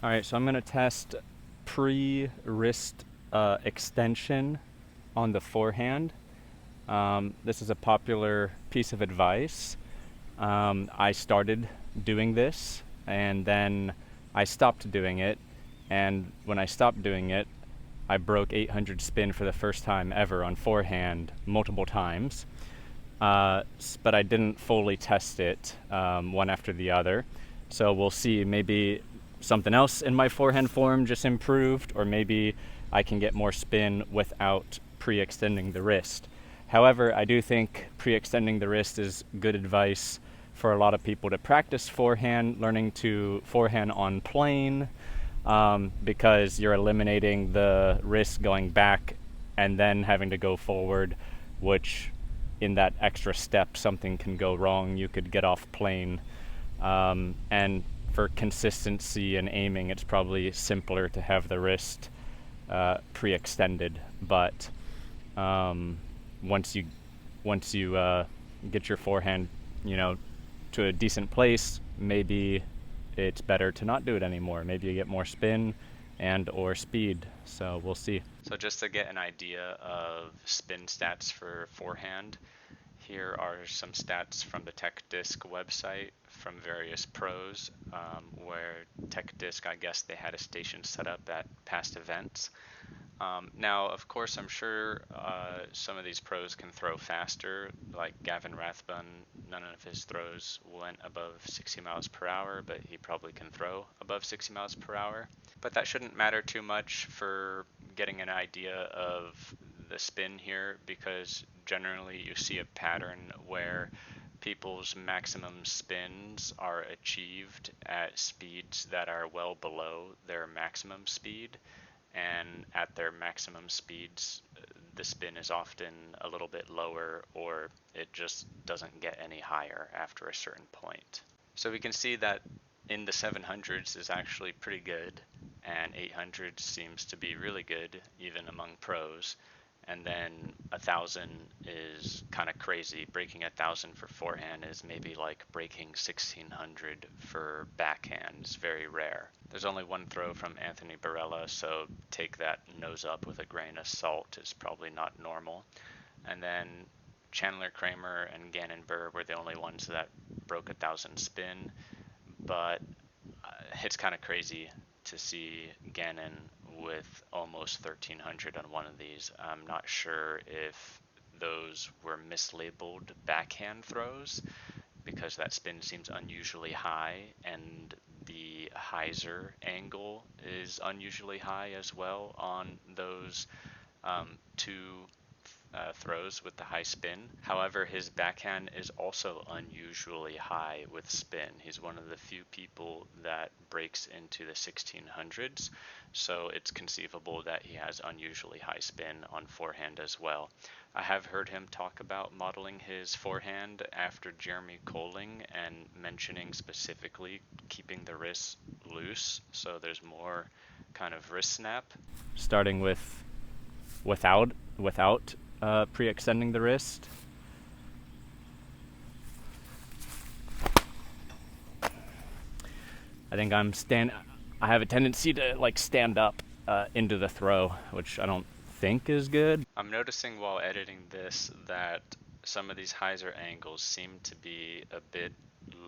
All right, so I'm going to test pre-wrist extension on the forehand. This is a popular piece of advice. I started doing this and then I stopped doing it. And when I stopped doing it, I broke 800 spin for the first time ever on forehand multiple times. But I didn't fully test it one after the other. So we'll see, maybe something else in my forehand form just improved, or maybe I can get more spin without pre-extending the wrist. However, I do think pre-extending the wrist is good advice for a lot of people to practice forehand, learning to forehand on plane, because you're eliminating the wrist going back and then having to go forward, which in that extra step something can go wrong. You could get off plane. And for consistency and aiming, it's probably simpler to have the wrist pre-extended. But once you get your forehand, to a decent place, maybe it's better to not do it anymore. Maybe you get more spin and or speed. So we'll see. So just to get an idea of spin stats for forehand, here are some stats from the Tech Disc website from various pros, where Tech Disc, I guess they had a station set up at past events. Now, of course, I'm sure some of these pros can throw faster, like Gavin Rathbun. None of his throws went above 60 miles per hour, but he probably can throw above 60 miles per hour. But that shouldn't matter too much for getting an idea of the spin here, because generally you see a pattern where people's maximum spins are achieved at speeds that are well below their maximum speed. And at their maximum speeds, the spin is often a little bit lower, or it just doesn't get any higher after a certain point. So we can see that in the 700s is actually pretty good, and 800 seems to be really good even among pros. And then 1,000 is kind of crazy. Breaking 1,000 for forehand is maybe like breaking 1,600 for backhand. It's very rare. There's only one throw from Anthony Barella, so take that nose up with a grain of salt. It's probably not normal. And then Chandler Kramer and Gannon Burr were the only ones that broke 1,000 spin, but it's kind of crazy to see Gannon with almost 1,300 on one of these. I'm not sure if those were mislabeled backhand throws, because that spin seems unusually high, and the Hyzer angle is unusually high as well on those two throws with the high spin. However, his backhand is also unusually high with spin. He's one of the few people that breaks into the 1600s, so it's conceivable that he has unusually high spin on forehand as well. I have heard him talk about modeling his forehand after Jeremy Colling and mentioning specifically keeping the wrist loose, so there's more kind of wrist snap. Starting without pre-extending the wrist. I think I have a tendency to stand up into the throw, which I don't think is good. I'm noticing while editing this that some of these Hyzer angles seem to be a bit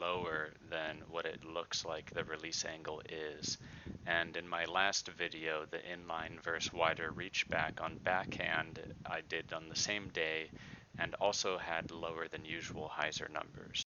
lower than what it looks like the release angle is. And in my last video, the inline versus wider reach back on backhand, I did on the same day and also had lower than usual Hyzer numbers.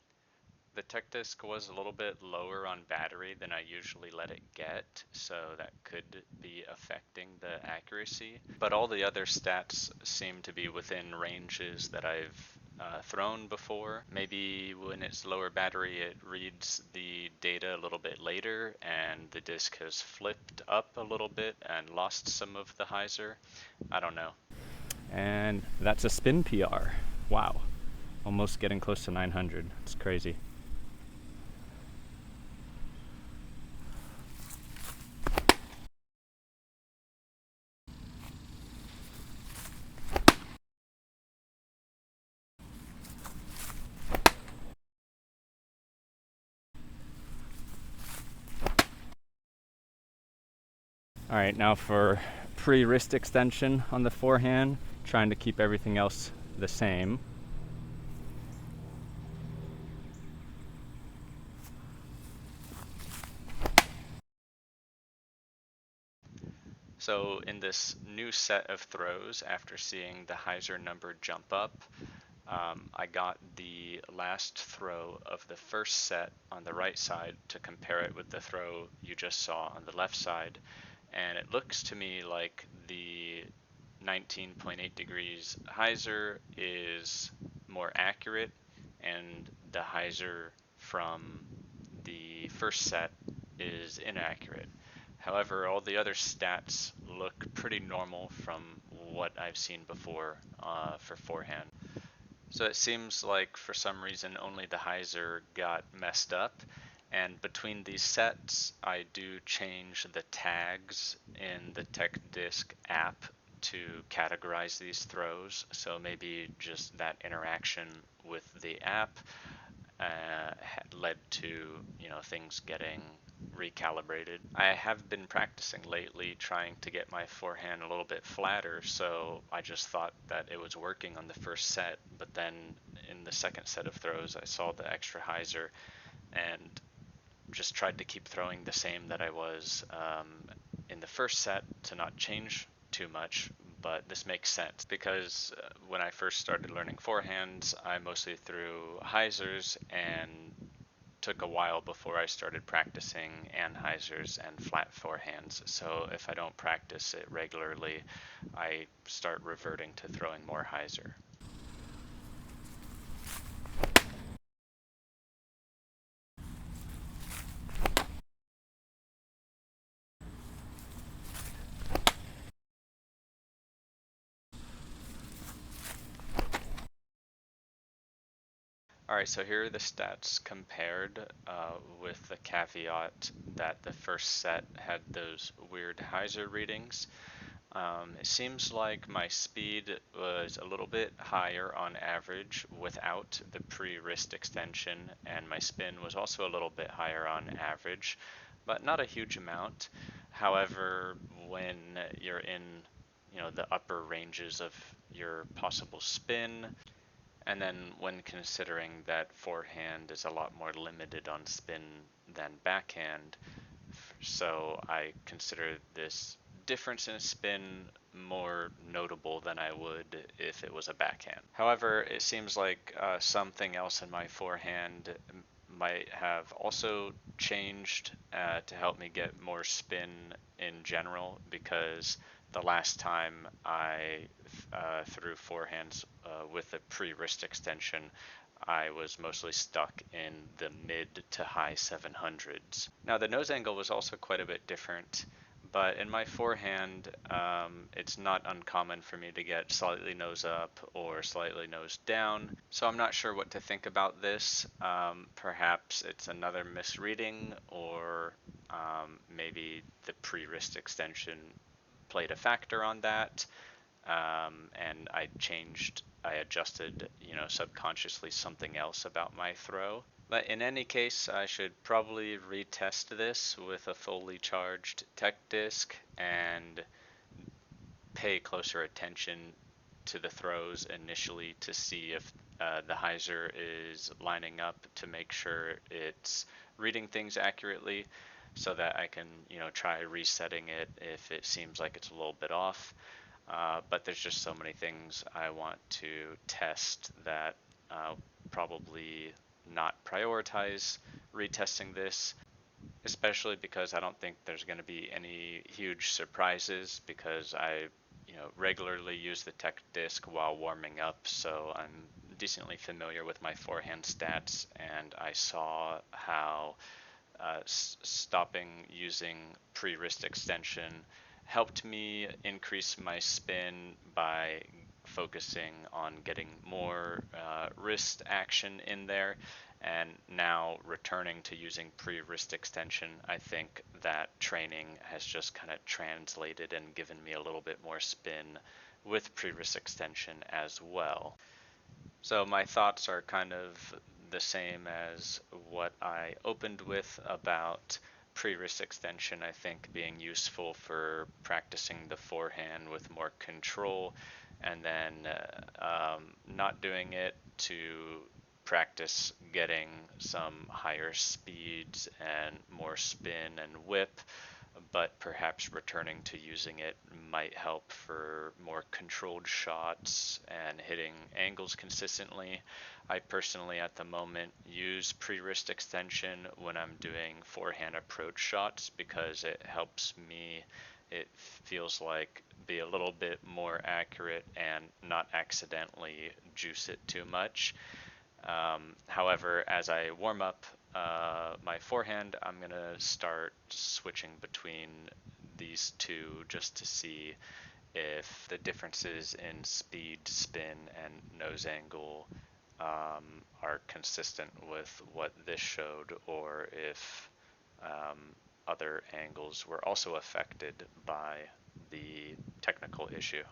The Tech Disc was a little bit lower on battery than I usually let it get, so that could be affecting the accuracy. But all the other stats seem to be within ranges that I've thrown before. Maybe when it's lower battery, it reads the data a little bit later, and the disc has flipped up a little bit and lost some of the Hyzer. I don't know. And that's a spin PR. Wow. Almost getting close to 900. It's crazy. All right, now for pre-wrist extension on the forehand, trying to keep everything else the same. So in this new set of throws, after seeing the Hyzer number jump up, I got the last throw of the first set on the right side to compare it with the throw you just saw on the left side. And it looks to me like the 19.8 degrees Hyzer is more accurate, and the Hyzer from the first set is inaccurate. However, all the other stats look pretty normal from what I've seen before for forehand. So it seems like for some reason only the Hyzer got messed up. And between these sets, I do change the tags in the Tech Disc app to categorize these throws. So maybe just that interaction with the app had led to things getting recalibrated. I have been practicing lately trying to get my forehand a little bit flatter, so I just thought that it was working on the first set, but then in the second set of throws I saw the extra hyzer and just tried to keep throwing the same that I was in the first set to not change too much. But this makes sense because when I first started learning forehands, I mostly threw hyzers and took a while before I started practicing anhyzers and flat forehands. So if I don't practice it regularly, I start reverting to throwing more hyzer. All right, so here are the stats compared with the caveat that the first set had those weird hyzer readings. It seems like my speed was a little bit higher on average without the pre-wrist extension, and my spin was also a little bit higher on average, but not a huge amount. However, when you're in, the upper ranges of your possible spin, and then when considering that forehand is a lot more limited on spin than backhand, so I consider this difference in spin more notable than I would if it was a backhand. However, it seems like something else in my forehand might have also changed to help me get more spin in general, because the last time I threw forehands with a pre-wrist extension, I was mostly stuck in the mid to high 700s. Now the nose angle was also quite a bit different, but in my forehand, it's not uncommon for me to get slightly nose up or slightly nose down. So I'm not sure what to think about this. Perhaps it's another misreading, or maybe the pre-wrist extension played a factor on that. And I adjusted, subconsciously something else about my throw. But in any case, I should probably retest this with a fully charged tech disc and pay closer attention to the throws initially to see if the hyzer is lining up, to make sure it's reading things accurately, so that I can, try resetting it if it seems like it's a little bit off. But there's just so many things I want to test that probably not prioritize retesting this, especially because I don't think there's going to be any huge surprises, because I regularly use the tech disc while warming up, so I'm decently familiar with my forehand stats, and I saw how stopping using pre-wrist extension helped me increase my spin by focusing on getting more wrist action in there. And now returning to using pre-wrist extension, I think that training has just kind of translated and given me a little bit more spin with pre-wrist extension as well. So my thoughts are kind of the same as what I opened with about pre-wrist extension, I think, being useful for practicing the forehand with more control, and then not doing it to practice getting some higher speeds and more spin and whip, but perhaps returning to using it might help for more controlled shots and hitting angles consistently. I personally, at the moment, use pre-wrist extension when I'm doing forehand approach shots because it helps me, it feels like, be a little bit more accurate and not accidentally juice it too much. However, as I warm up my forehand, I'm going to start switching between these two just to see if the differences in speed, spin, and nose angle are consistent with what this showed, or if other angles were also affected by the technical issue.